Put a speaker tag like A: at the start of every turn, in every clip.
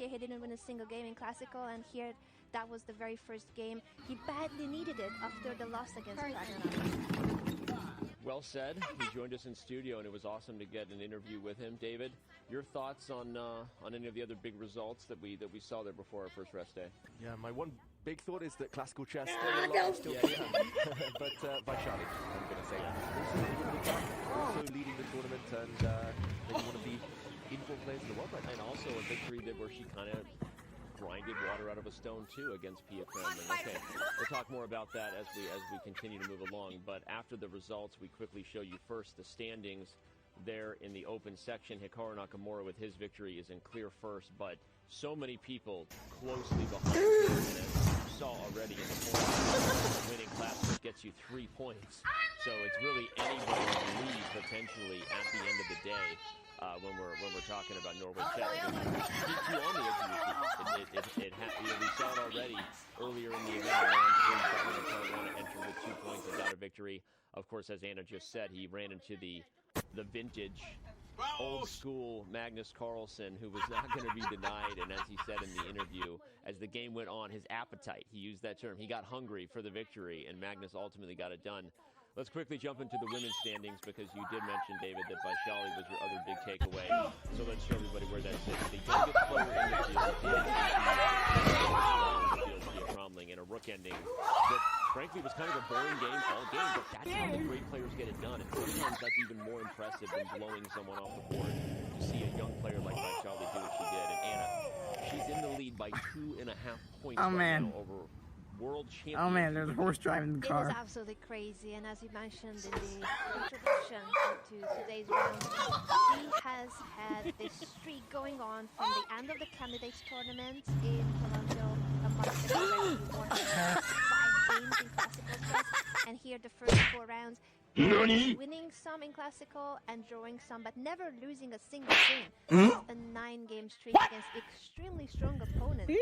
A: year he didn't win a single game in Classical, and here that was the very first game. He badly needed it after the loss against Pragnanat.
B: Well said. He joined us in studio, and it was awesome to get an interview with him. David, your thoughts on any of the other big results that we saw there before our first rest day?
C: Yeah, my one big thought is that classical chess still but Vaishali, I'm going to say. Also leading the tournament and maybe one of the informed players in the world right now.
B: And also a victory where she kind of grinded water out of a stone too against Pia Kremlin. Okay, we'll talk more about that as we continue to move along. But after the results, we quickly show you first the standings there in the open section. Hikaru Nakamura with his victory is in clear first, but so many people closely behind him. And as you saw already in the points, winning Classic gets you 3 points. So it's really anybody's lead potentially at the end of the day. When we're talking about Norway chess, DQ on the edge of the we saw it already earlier in the event. Caruana entered with 2 points and got a victory. Of course, as Anna just said, he ran into the vintage, old school Magnus Carlsen, who was not going to be denied. And as he said in the interview, as the game went on, his appetite, he used that term, he got hungry for the victory, and Magnus ultimately got it done. Let's quickly jump into the women's standings because you did mention, David, that Vaishali was your other big takeaway. So let's show everybody where that sits. The youngest player in the field, Pia Kremlin, in a rook ending that, frankly, was kind of a boring game all game, but that's how the great players get it done. And sometimes that's even more impressive than blowing someone off the board to see a young player like Vaishali do what she did. And Anna, she's in the lead by 2.5 points now over world champion.
D: Oh man, there's a horse driving the car.
A: It was absolutely crazy, and as you mentioned in the introduction to today's round, she has had this streak going on from the end of the candidates tournament in Toronto a month ago, where she won 5 games in classical chess, and here the first 4 rounds, winning some in classical and drawing some, but never losing a single game. A 9-game streak against extremely strong opponents. When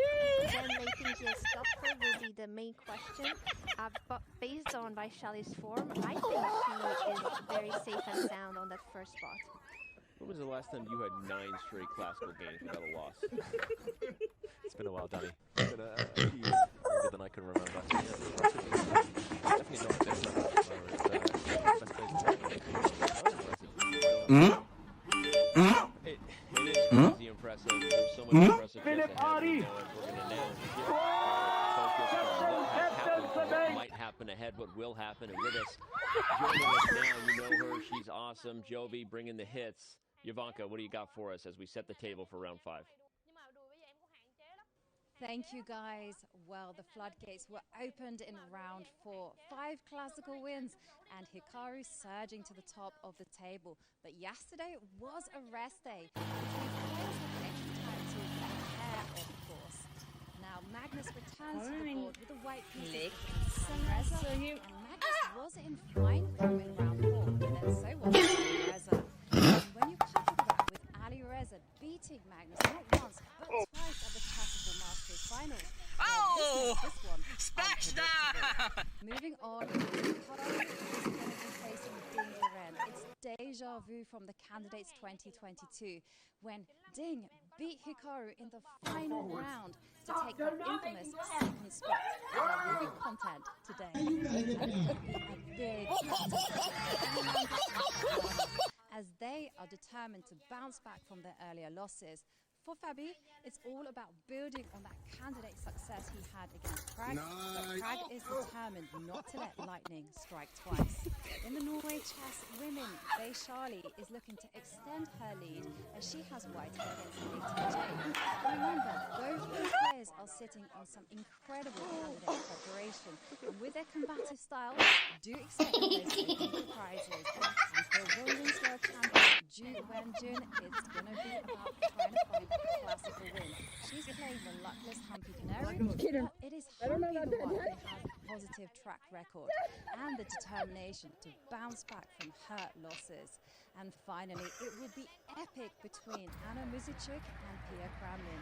A: they think he'll stop her will be the main question. But based on Vaishali's form, I think she is very safe and sound on that first spot.
B: When was the last time you had 9 straight classical games without a loss?
C: It's been a while, Danny. It's been a few years longer than I can remember. Definitely not this level.
B: It is crazy impressive. There's so much impressive ahead. We're going to now focus on what might happen ahead, what will happen. And with us, joining us now, you know her. She's awesome. Jovi bringing the hits. Ivanka, what do you got for us as we set the table for round 5?
E: Thank you, guys. Well, the floodgates were opened in round 4. 5 classical wins and Hikaru surging to the top of the table. But yesterday was a rest day. Players had extra time to prepare, of course. Now, Magnus returns to the board with a white piece of Reza, and Magnus was in fine form in round 4, and then so was Reza. And when you couple that with Ali Reza beating Magnus not once, but twice at the Chessable Masters Finals.
F: Oh!
E: This one
F: Smash that!
E: Moving on, Hikaru is going to be facing Ding Liren. It's deja vu from the Candidates 2022 when Ding beat Hikaru in the final round to take the infamous 2nd spot. There will be content today. A big as they are determined to bounce back from their earlier losses. For Fabi, it's all about building on that candidate success he had against Prag. But Prag is determined not to let lightning strike twice. In the Norway chess women, Vaishali is looking to extend her lead as she has white against ATJ. Remember, both these players are sitting on some incredible candidate preparation. And with their combative styles, do expect those big prizes. And for women's world champion Ju Wenjun, it's going to be about trying to find classical win. She's playing the luckless Humpy Canary, but it is Humpy the one who has a positive track record and the determination to bounce back from her losses. And finally, it will be epic between Anna Muzichuk and Pia Kremlin.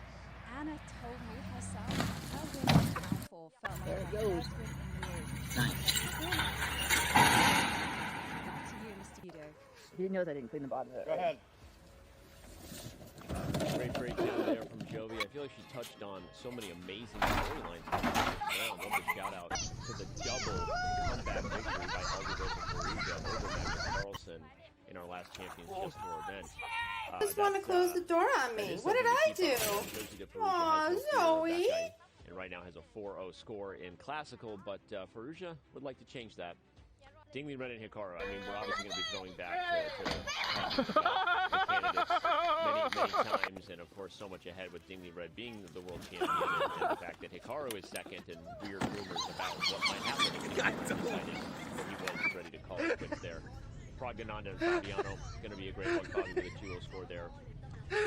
E: Anna told me herself her win in round 4 felt like her first win in years. Back to you, Mr. Udo.
D: He knows I didn't clean the bottom of it.
G: Go ahead.
B: Great breakdown there from Jovi. I feel like she touched on so many amazing storylines. I love the shout out to the double comeback victory by Algodosa Faruja over Magnus Carlsen in our last Champions Just Tour event.
D: Just want to close the door on me. What did I do? Aw, Zoe.
B: And right now has a 4-0 score in Classical, but Faruja would like to change that. Dingley, Red, and Hikaru. I mean, we're obviously going to be throwing back to the candidates many times, and of course, so much ahead with Dingley Red being the world champion, and the fact that Hikaru is second, and weird rumors about what might happen. Decided that he was ready to call it quits there. Pragyananda and Fabiano going to be a great one, probably with a 2-0 score there.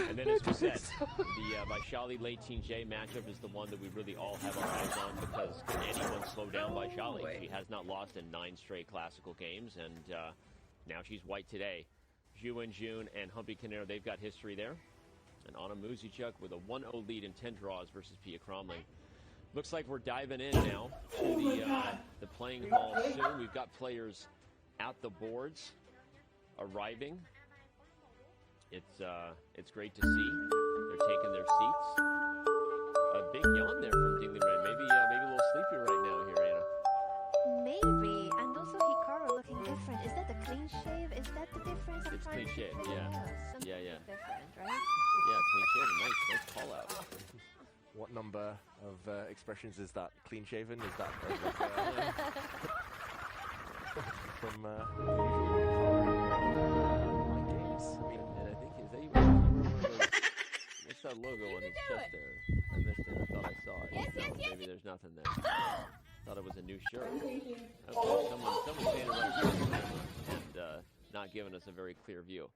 B: And then, as we said, the Vaishali late Team J matchup is the one that we really all have our eyes on, because can anyone slow down Vaishali? She has not lost in 9 straight Classical games, and now she's white today. Zhu and June and Humpy Canero, they've got history there. And Anna Muzichuk with a 1-0 lead in 10 draws versus Pia Cromley. Looks like we're diving in now to the playing hall soon. We've got players at the boards arriving. It's great to see. They're taking their seats. A big yawn there from Dingley Red. Maybe a little sleepy right now here, Anna.
A: Maybe. And also Hikaru looking different. Is that the clean shave? Is that the difference?
B: It's clean shave, yeah. Yeah.
A: Different, right?
B: Yeah, clean shave. Nice call out.
C: What number of expressions is that? Clean shaven? Is that from games? I mean,
B: and I think is that even what's that logo on his chest there? I missed it. I thought I saw it. No, maybe there's nothing there. Thought it was a new shirt. Okay, someone standing right and not giving us a very clear view.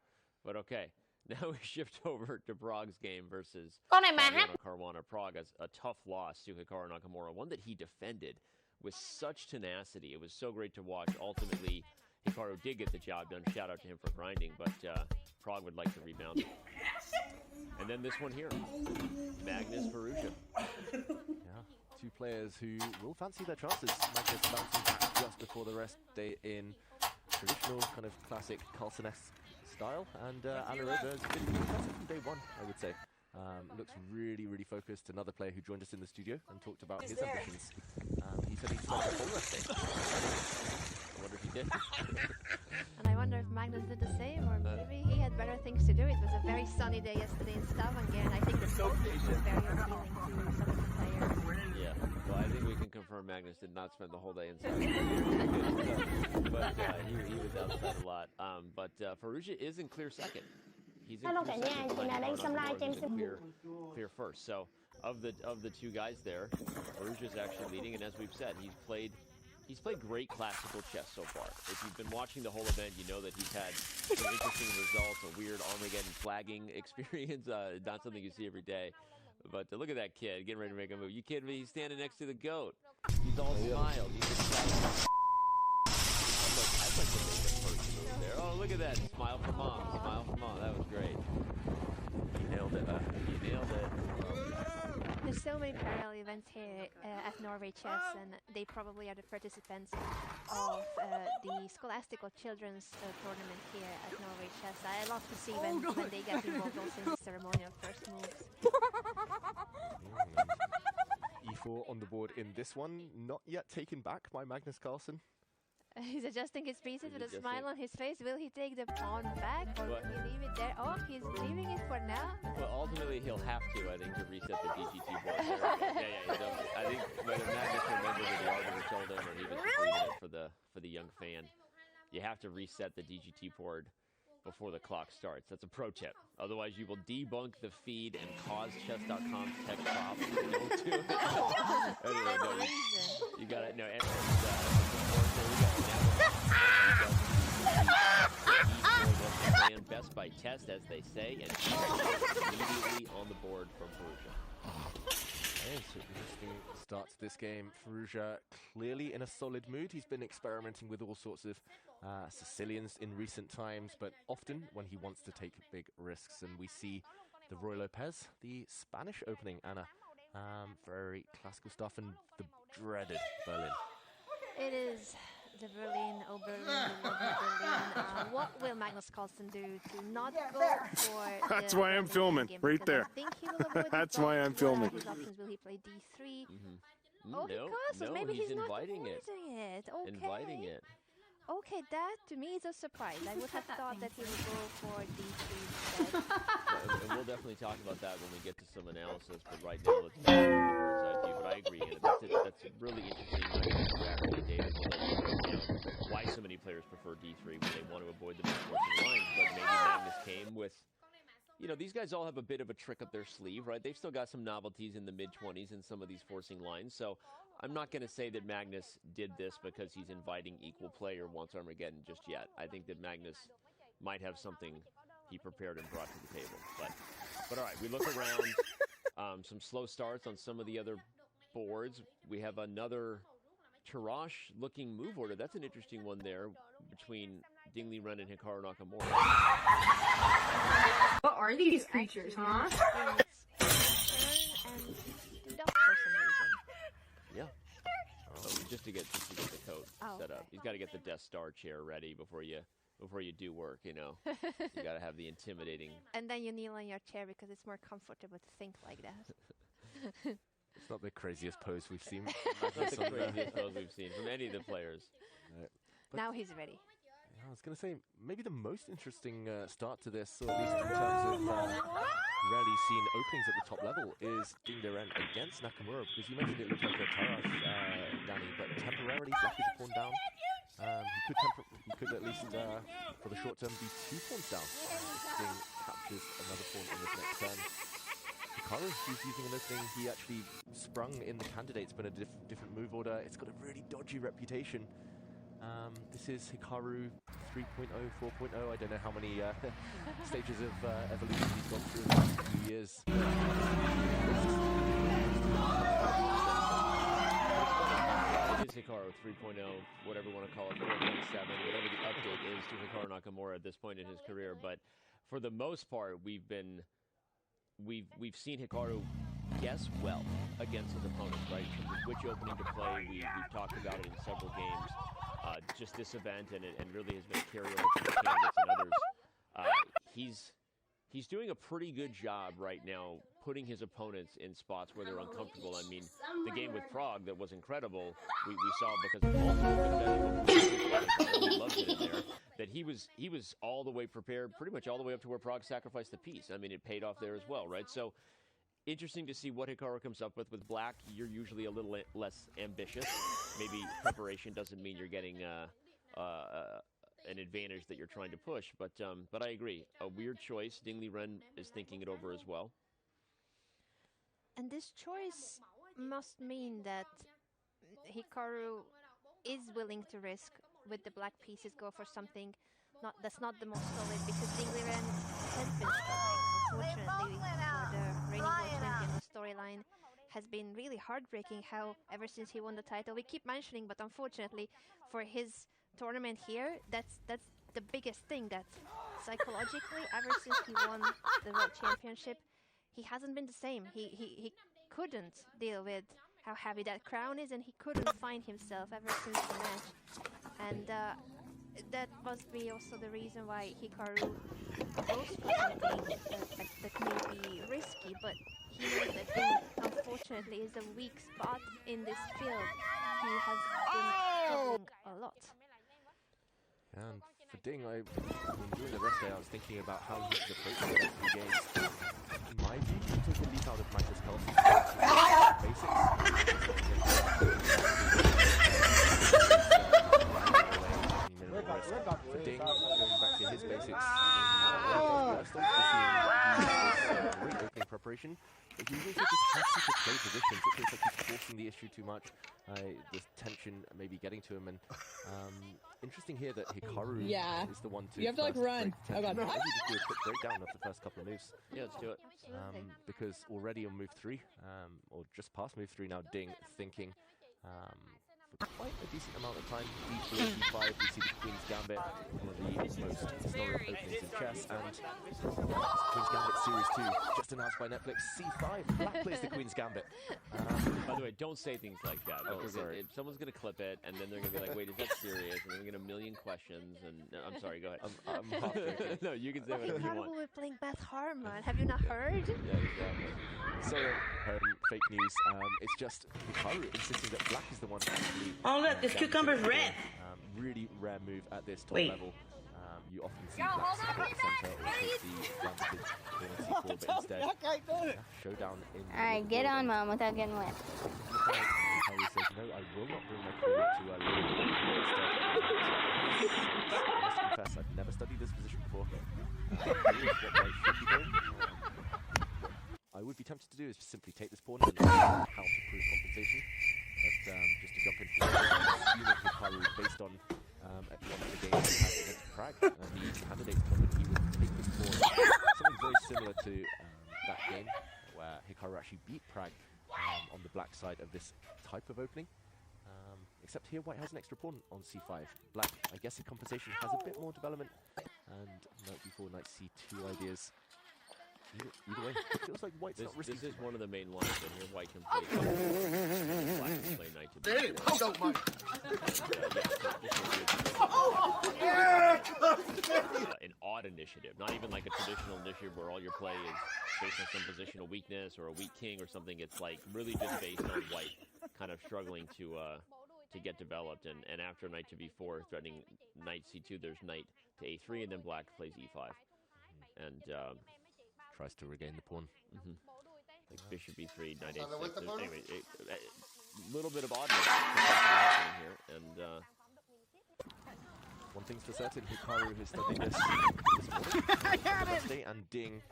B: But okay. Now we shift over to Prague's game versus Caruana. Prague has a tough loss to Hikaru Nakamura, one that he defended with such tenacity. It was so great to watch. Ultimately, Hikaru did get the job done. Shout out to him for grinding, but Prague would like to rebound. And then this one here, Magnus Faruja.
C: Yeah, two players who will fancy their chances. Magnus bouncing back just before the rest day in traditional kind of classic Carlsen-esque style, and Alarosa has been fantastic from day one, I would say. Looks really, really focused. Another player who joined us in the studio and talked about his ambitions. He said he'd start the whole rest day. I wonder if he did.
A: And I wonder if Magnus did the same, or maybe he had better things to do. It was a very sunny day yesterday in Stavanger, and I think the focus was very appealing to some of the players.
B: Yeah, well, I think we can confirm Magnus did not spend the whole day in Stavanger. But he was outside a lot. But Faruja is in clear second. He's in clear first. So of the two guys there, Faruja's actually leading, and as we've said, he's played great classical chess so far. If you've been watching the whole event, you know that he's had some interesting results, a weird Armageddon flagging experience, not something you see every day. But look at that kid getting ready to make a move. You kidding me? He's standing next to the GOAT. He's all smiled. He's excited. I'd like to make a first move there. Oh, look at that. Smile for mom. Smile for mom. That was great. You nailed it. You nailed it.
A: There's so many parallel events here at Norway Chess, and they probably are the participants of the Scholastical Children's Tournament here at Norway Chess. I love to see when they get involved also in the ceremonial first moves.
C: E4 on the board in this one, not yet taken back by Magnus Carlsen.
A: He's adjusting his pieces with a smile on his face. Will he take the pawn back, or will he leave it there? Oh, he's leaving it for now.
B: Well, ultimately, he'll have to, I think, to reset the DGT board. I think whether Magnus remembered that the arbiter told him, or he was leaving it for the young fan. You have to reset the DGT board before the clock starts. That's a pro tip. Otherwise, you will debunk the feed and cause chess.com tech problems. Don't do it. Anyway, no, you got it. No, and best by test, as they say, and immediately on the board from Faruja.
C: It's an interesting start to this game. Faruja clearly in a solid mood. He's been experimenting with all sorts of Sicilians in recent times, but often when he wants to take big risks. And we see the Roy Lopez, the Spanish opening, Anna. Very classical stuff, and the dreaded Berlin.
A: It is The Berlin, oh Berlin, we love you, Berlin. What will Magnus Carlsen do to not go for
G: That's
A: the
G: why I'm
A: Berlin
G: filming,
A: game?
G: right
A: Because
G: there.
A: I think he will avoid
G: That's
A: the
G: why I'm
A: block. What are
G: filming.
A: his options? Will he play D3?
B: No,
A: Because
B: no,
A: maybe
B: he's
A: not
B: inviting it.
A: avoiding it. Okay.
B: Inviting it.
A: Okay, that to me is a surprise. I would have thought that he would go for D3 instead.
B: And we'll definitely talk about that when we get to some analysis. But right now, let's get to the bird's eye view. But I agree, and that's really interesting. Actually, David will let you break down why so many players prefer D3 when they want to avoid the misfortune lines. But maybe Magnus came with, you know, these guys all have a bit of a trick up their sleeve, right? They've still got some novelties in the mid-20s in some of these forcing lines. So I'm not going to say that Magnus did this because he's inviting equal play or wants Armageddon just yet. I think that Magnus might have something he prepared and brought to the table. But all right, we look around. Some slow starts on some of the other boards. We have another Tarash-looking move order. That's an interesting one there between Dingley Ren and Hikaru Nakamura.
D: What are these creatures, huh?
A: And stood up for some reason.
B: Yeah. Just to get the coat set up.
A: Okay.
B: He's got to get the Death Star chair ready before you do work, you know. You got to have the intimidating.
A: And then you kneel on your chair because it's more comfortable to think like that.
C: It's not the craziest pose we've seen.
B: Not the craziest pose we've seen from any of the players.
A: Now he's ready.
C: I was going to say, maybe the most interesting start to this, or at least in terms of rarely seen openings at the top level, is Dingley Ren against Nakamura, because you mentioned it looked like a Tarash, Danny, but temporarily Black is a pawn down. He could at least, for the short term, be 2 pawns down. Ding captures another pawn in this next turn. Hikaru, who's using an opening he actually sprung in the candidates, but a different move order. It's got a really dodgy reputation. This is Hikaru 3.0, 4.0. I don't know how many stages of evolution he's gone through in the last few years.
B: It is Hikaru 3.0, whatever you want to call it, 4.7, whatever the update is to Hikaru Nakamura at this point in his career. But for the most part, we've seen Hikaru guess well against his opponents, right? Which opening to play, we've talked about it in several games. Just this event, and really has been a carryover from the candidates and others. He's doing a pretty good job right now putting his opponents in spots where they're uncomfortable. I mean, the game with Prague that was incredible, we saw because of multiple he loved it in there, that he was all the way prepared, pretty much all the way up to where Prague sacrificed the piece. I mean, it paid off there as well, right? So interesting to see what Hikaru comes up with. With Black, you're usually a little less ambitious. Maybe preparation doesn't mean you're getting an advantage that you're trying to push. But I agree. A weird choice. Dingley Ren is thinking it over as well.
A: And this choice must mean that Hikaru is willing to risk with the black pieces, go for something that's not the most solid, because Dingley Ren has been struggling, unfortunately, for the reigning world champion. The storyline has been really heartbreaking how ever since he won the title, we keep mentioning, but unfortunately for his tournament here, that's the biggest thing, that psychologically, ever since he won the world championship, he hasn't been the same. He couldn't deal with how heavy that crown is, and he couldn't find himself ever since the match. And that must be also the reason why Hikaru goes for something that may be risky, but he knows that Ding, unfortunately, is a weak spot in this field. He has been struggling a lot.
C: And for Ding, I mean, during the rest day, I was thinking about how he should approach the next few games. In my view, he took a leap out of Magnus For Ding, going back to his basics, great opening preparation, but he also just has to play positions. It feels like he's forcing the issue too much. This tension maybe getting to him, and interesting here that Hikaru is the one to.
H: You have to like run. Oh god.
C: Maybe just do a quick breakdown of the first couple of moves.
B: Yeah, let's do it.
C: Because already on move 3, or just past move 3 now, Ding thinking for quite a decent amount of time. D4, D5, we see the Queen's Gambit, one of the most historic openings in chess, and Queen's Gambit Series 2, just announced by Netflix. C5, Black plays the Queen's Gambit.
B: By the way, don't say things like that. Because if someone's going to clip it, and then they're going to be like, wait, is that serious? And they're going to get a million questions, and I'm sorry, go ahead.
C: I'm half joking.
B: No, you can say whatever you want.
A: We're playing Beth Harmon. Have you not heard?
C: Yeah, exactly. So, fake news. It's just Hikaru insisting that Black is the one actually.
G: Oh look, this cucumber's red.
C: Really rare move at this top level. You often see Black support the center or take the advantage in C4, but instead, showdown in.
H: Alright, get on, Mom, without getting wet.
C: Hikaru says, no, I will not bring my crew up too early. I must confess, I've never studied this position before. Here's what I should be doing. I would be tempted to do is simply take this pawn and how to prove compensation. But just to jump into assuming Hikaru, based on one of the games he had against Prague, the candidates tournament, he would take this pawn. Something very similar to that game where Hikaru actually beat Prague on the black side of this type of opening. Except here White has an extra pawn on C5. Black, I guess in compensation, has a bit more development. And knight b4, knight c2 ideas. Either way, it feels like White's not risking.
B: This is one of the main lines, and here White can play. Black can play knight to b4. An odd initiative, not even like a traditional initiative where all your play is based on some positional weakness or a weak king or something. It's like really just based on White kind of struggling to get developed, and after knight to b4, threatening knight c2, there's knight to a3, and then Black plays e5, and
C: tries to regain the pawn.
B: Like bishop b3, knight a6. Anyway, a little bit of oddness happening here, and
C: one thing's for certain, Hikaru has studied this morning, and Ding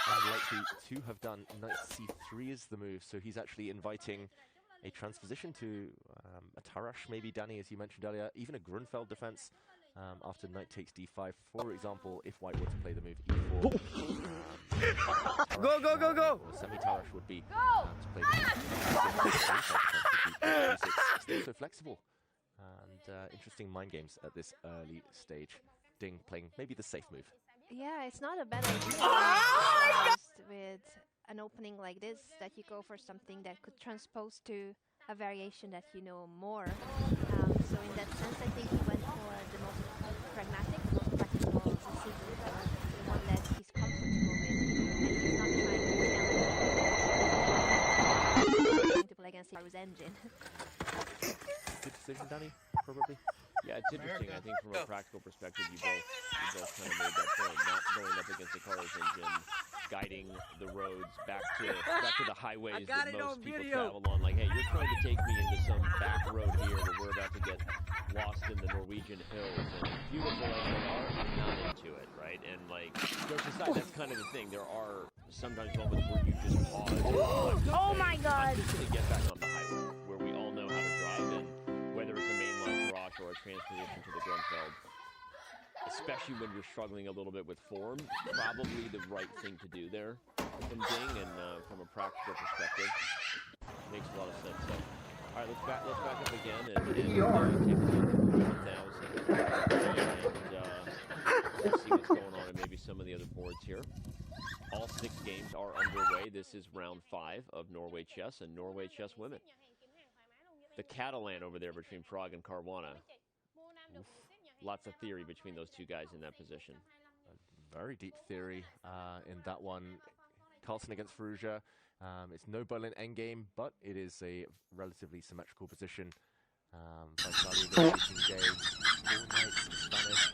C: unlikely to have done. Knight c3 is the move, so he's actually inviting a transposition to a Tarash, maybe, Danny, as you mentioned earlier, even a Grunfeld defense after knight takes d5, for example, if White were to play the move e4.
F: Go!
C: Or semi-Tarash would be to play the still so flexible. And interesting mind games at this early stage. Ding playing maybe the safe move.
A: Yeah, it's not a bad idea with an opening like this, that you go for something that could transpose to a variation that you know more. So in that sense, I think he went for the most pragmatic, most practical decision, the one that he's comfortable with, and he's not trying to play against Hikaru's engine.
C: Good decision, Danny, probably.
B: Yeah, it's interesting. I think from a practical perspective, you both kind of made that point. Not going up against the Hikaru's engine, guiding the roads back to the highways that most people travel on. Like, hey, you're trying to take me into some back road here where we're about to get lost in the Norwegian hills. And beautiful as they are, I'm not into it, right? And like, jokes aside, that's kind of the thing. There are sometimes moments where you just pause. And
H: Oh my God!
B: I'm just gonna get back on the highway where we all know how to drive, and whether it's a mainline Garage or a transposition to the Grunfeld, especially when you're struggling a little bit with form, probably the right thing to do there from Ding, and from a practical perspective, makes a lot of sense. So, all right, let's back up again and take a look at 1000 and see what's going on in maybe some of the other boards here. All 6 games are underway. This is round 5 of Norway Chess and Norway Chess Women. The Catalan over there between Prague and Caruana. Oof. Lots of theory between those two guys in that position.
C: A very deep theory in that one. Carlsen against Ferrugia. It's no Berlin endgame, but it is a relatively symmetrical position. Vitality engaged. 4 knights, Spanish.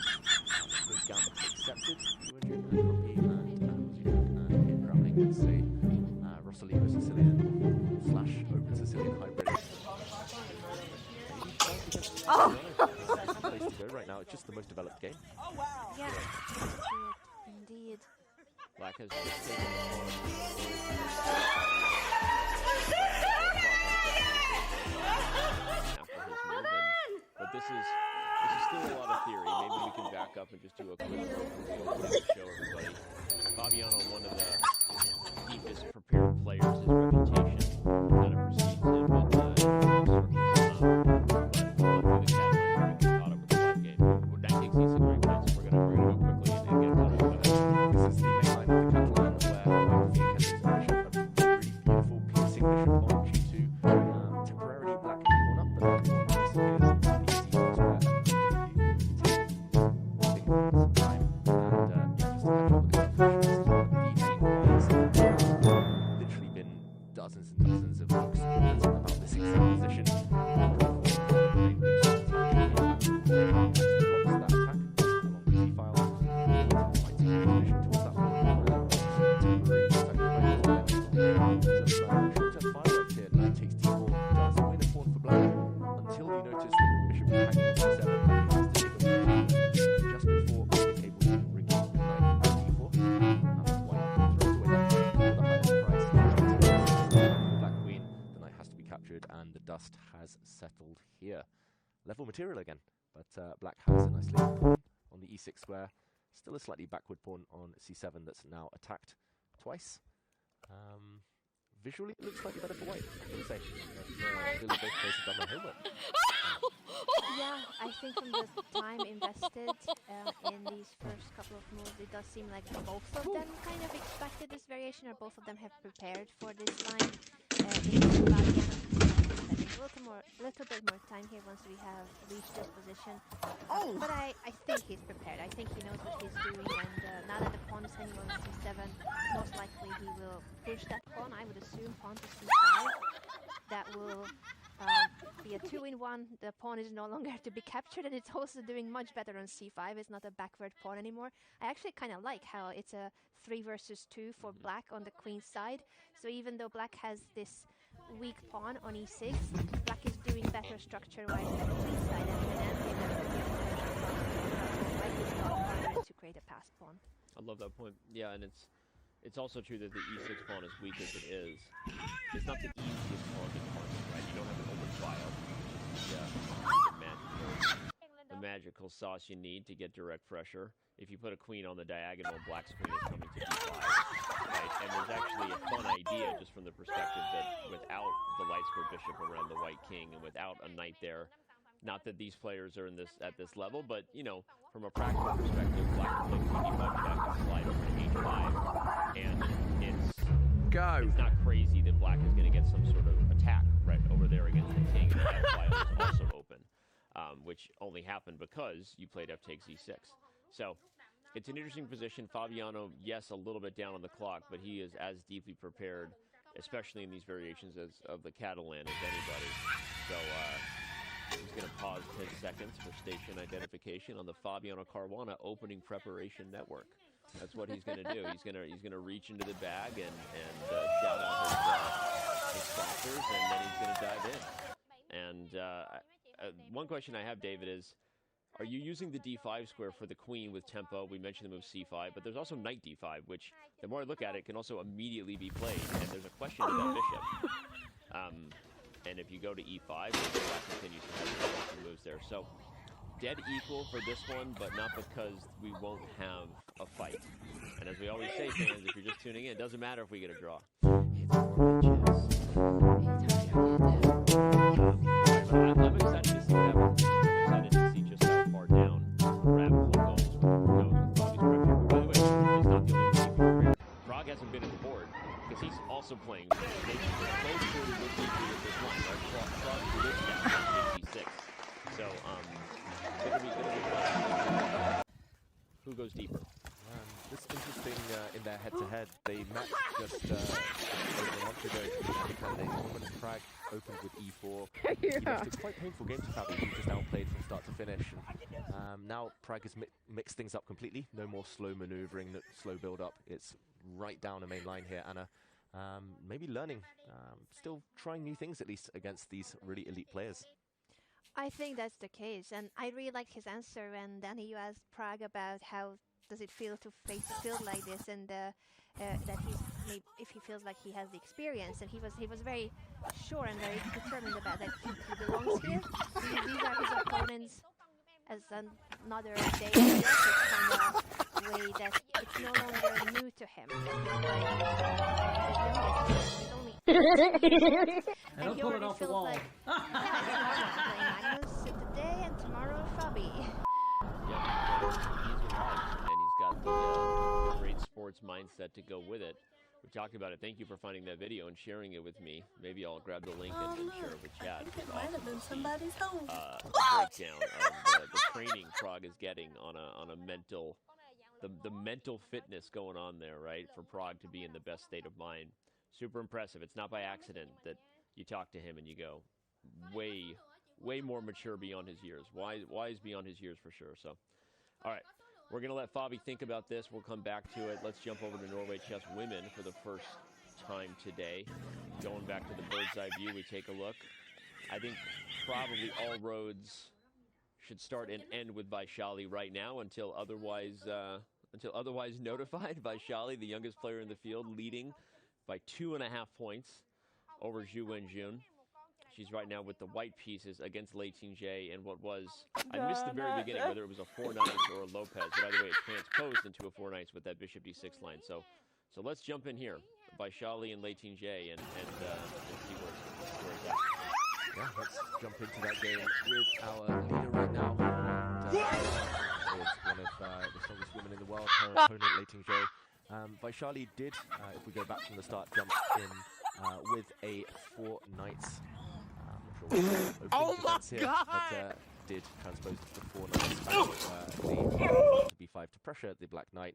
C: Queen's Gambit accepted. 200 from and Grambling can say Rosalino Sicilian / Open Sicilian hybrid.
H: Oh!
C: Place to go right now. It's just the most developed game.
F: Oh wow!
A: Yeah, indeed.
B: Black has just taken but this is still a lot of theory. Maybe we can back up and just do a quick show everybody. Fabiano, one of the deepest prepared players, his reputation kind of precedes him, but
C: bishop on g2. Temporarily black can pawn up, but that pawn disappears to the e6 square and taking some time. And just to catch up with the calculations, the 8 pawns literally been dozens and dozens of looks about the 6-7 position. And the dust has settled here. Level material again, but black has a nice little pawn on the e6 square. Still a slightly backward pawn on c7 that's now attacked twice. Visually, it looks slightly better for white, I would say. Really both players have done their homework.
A: Yeah, I think from the time invested in these first couple of moves, it does seem like both of them kind of expected this variation, or both of them have prepared for this line. A little bit more time here once we have reached this position. But I think he's prepared. I think he knows what he's doing, and now that the pawn is hanging on c7, most likely he will push that pawn. I would assume pawn to c5. That will be a 2-in-1. The pawn is no longer to be captured, and it's also doing much better on c5. It's not a backward pawn anymore. I actually kind of like how it's a 3 versus 2 for black on the queen side. So even though black has this weak pawn on e6, black is doing better structure-wise than the queen side, and white is not harder to create a passed pawn.
B: I love that point. Yeah, and it's also true that the e6 pawn, as weak as it is, it's not the easiest pawn to target, right? You don't have an open file. The magical sauce you need to get direct pressure. If you put a queen on the diagonal, black's queen is coming to d5, right? And there's actually a fun idea just from the perspective that without the light square bishop around the white king and without a knight there, not that these players are at this level, but you know, from a practical perspective, black can play queen e5 check and slide over to h5, and it's not crazy that black is going to get some sort of attack right over there against the king, and that file is also open, which only happened because you played f takes e6. So it's an interesting position. Fabiano, yes, a little bit down on the clock, but he is as deeply prepared, especially in these variations of the Catalan, as anybody. So he's going to pause 10 seconds for station identification on the Fabiano Caruana opening preparation network. That's what he's going to do. He's going to reach into the bag and shout out his sponsors, and then he's going to dive in. And one question I have, David, is, are you using the d5 square for the queen with tempo? We mentioned the move c5, but there's also knight d5, which, the more I look at it, can also immediately be played. And there's a question to that bishop. And if you go to e5, black continues to have some moves there. So, dead equal for this one, but not because we won't have a fight. And as we always say, fans, if you're just tuning in, it doesn't matter if we get a draw. It's more than chess. I'm excited to see that. I'm excited to see just how far down rabbit hole goes with Bobby's pressure. By the way, he's not the only one keeping prepared. Prague hasn't been in the board because he's also playing both at this line. Prague lives down at 86. So, gonna be who goes deeper?
C: It's interesting in their head-to-head. They met just over a month ago. When Prague opened with e4. It was quite painful game to Fabi. He just outplayed from start to finish. And, now Prague has mixed things up completely. No more slow maneuvering, no slow build-up. It's right down a main line here, Anna. Maybe learning, still trying new things at least against these really elite players.
A: I think that's the case, and I really liked his answer when Danny, you asked Prague about how does it feel to face a field like this, and that if he feels like he has the experience, and he was very sure and very determined about that he belongs here. These are his opponents as another day. It's kind of way that it's no longer new to him. And he already feels like playing Magnus today and tomorrow Fabi.
B: Yeah, he's with Hodge, and he's got the great sports mindset to go with it. We talked about it. Thank you for finding that video and sharing it with me. Maybe I'll grab the link and share it with Chad.
D: It might have been somebody's home.
B: Breakdown of the training Prague is getting on a mental, the mental fitness going on there, right? For Prague to be in the best state of mind. Super impressive. It's not by accident that you talk to him and you go, way more mature beyond his years. Wise beyond his years for sure. So, all right. We're going to let Fabi think about this. We'll come back to it. Let's jump over to Norway Chess Women for the first time today. Going back to the bird's eye view, we take a look. I think probably all roads should start and end with Vaishali right now until otherwise notified. Vaishali, the youngest player in the field, leading by 2.5 points over Zhu Wenjun. She's right now with the white pieces against Lei Tingzhe and what was, I missed the very beginning, whether it was a 4 knights or a Lopez, but either way it transposed into a 4 knights with that bishop d6 line. So let's jump in here by Vaishali and Lei Tingzhe and see where it's at.
C: Yeah, let's jump into that game with our leader right now. It's one of the strongest women in the world, her opponent Lei Tingzhe. Vaishali did, if we go back from the start, jump in with a 4 knights.
F: Oh my God!
C: But, did transpose into the 4 knights to b5 to pressure the black knight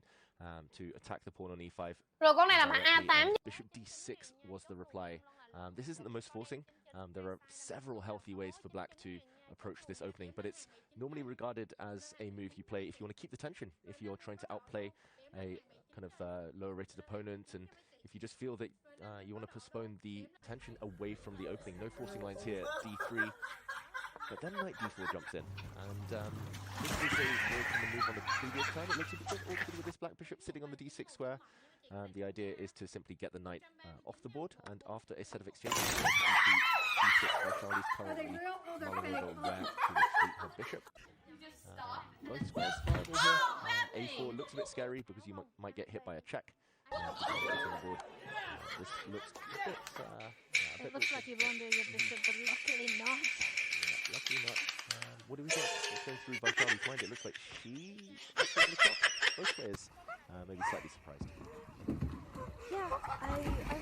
C: to attack the pawn on e5.
H: Rồi con này là mã A8.
C: Bishop d6 was the reply. This isn't the most forcing. There are several healthy ways for black to approach this opening, but it's normally regarded as a move you play if you want to keep the tension, if you're trying to outplay a kind of lower rated opponent, and if you just feel that you want to postpone the tension away from the opening. No forcing lines here, d3, but then knight d4 jumps in, and this is a very common move on the previous turn. It looks a bit awkward with this black bishop sitting on the d6 square. The idea is to simply get the knight off the board, and after a set of exchanges, Vaishali's currently mulling over where to retreat her bishop. Both squares viable here. A4 looks a bit scary because you might get hit by a check. This looks a bit...
A: It looks like you won your bishop, but luckily not.
C: Yeah, luckily not. What do we think? Let's go through Vaishali's mind. It looks like she... Both players maybe slightly surprised.
A: Yeah, I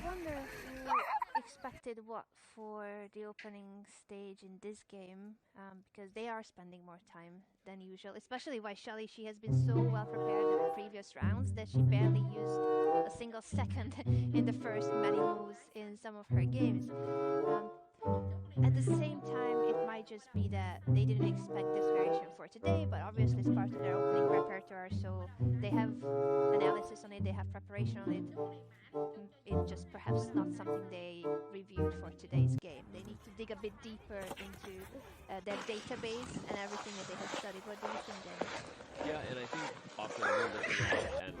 A: wonder who expected what for the opening stage in this game, because they are spending more time than usual, especially Vaishali. She has been so well prepared in the previous rounds that she barely used a single second in the first many moves in some of her games. At the same time, it might just be that they didn't expect this variation for today, but obviously it's part of their opening repertoire, so they have analysis on it, they have preparation on it. It's just perhaps not something they reviewed for today's game. They need to dig a bit deeper into their database and everything that they have studied. What do you think, Danny?
B: Yeah, and I think often we're looking at it and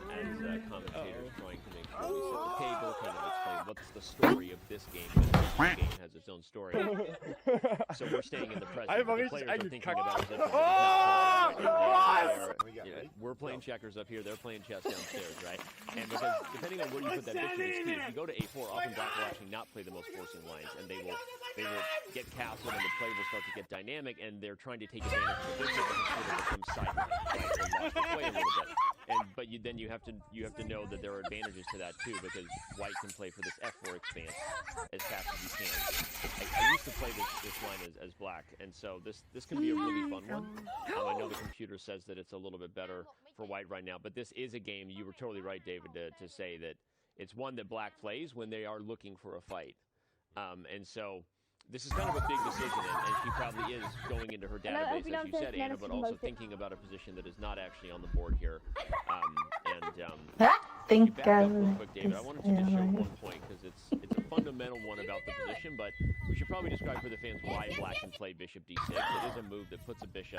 B: as commentators trying to make sure we set the table, kind of explain what's the story of this game, because each game has its own story. So we're staying in the present. The players are thinking about it. We're playing checkers up here, they're playing chess downstairs, right? And because depending on where you put that bishop, it's key. If you go to a4, often black will actually not play the most forcing lines, and they will get castled, and the play will start to get dynamic, and they're trying to take advantage of the bishop and sort of become sidelined, right? And lost the play a little bit. But then you have to know that there are advantages to that too, because white can play for this f4 expanse as fast as you can. I used to play this line as black, and so this can be a really fun one. I know the computer says that it's a little bit better for white right now, but this is a game, you were totally right, David, to say that it's one that black plays when they are looking for a fight. And so this is kind of a big decision, and she probably is going into her database, as you said, Anna, but also thinking about a position that is not actually on the board here. You back up real quick, David. I wanted to just show one point, because it's a fundamental one about the position, but we should probably describe for the fans why black can play bishop d6. It is a move that puts a bishop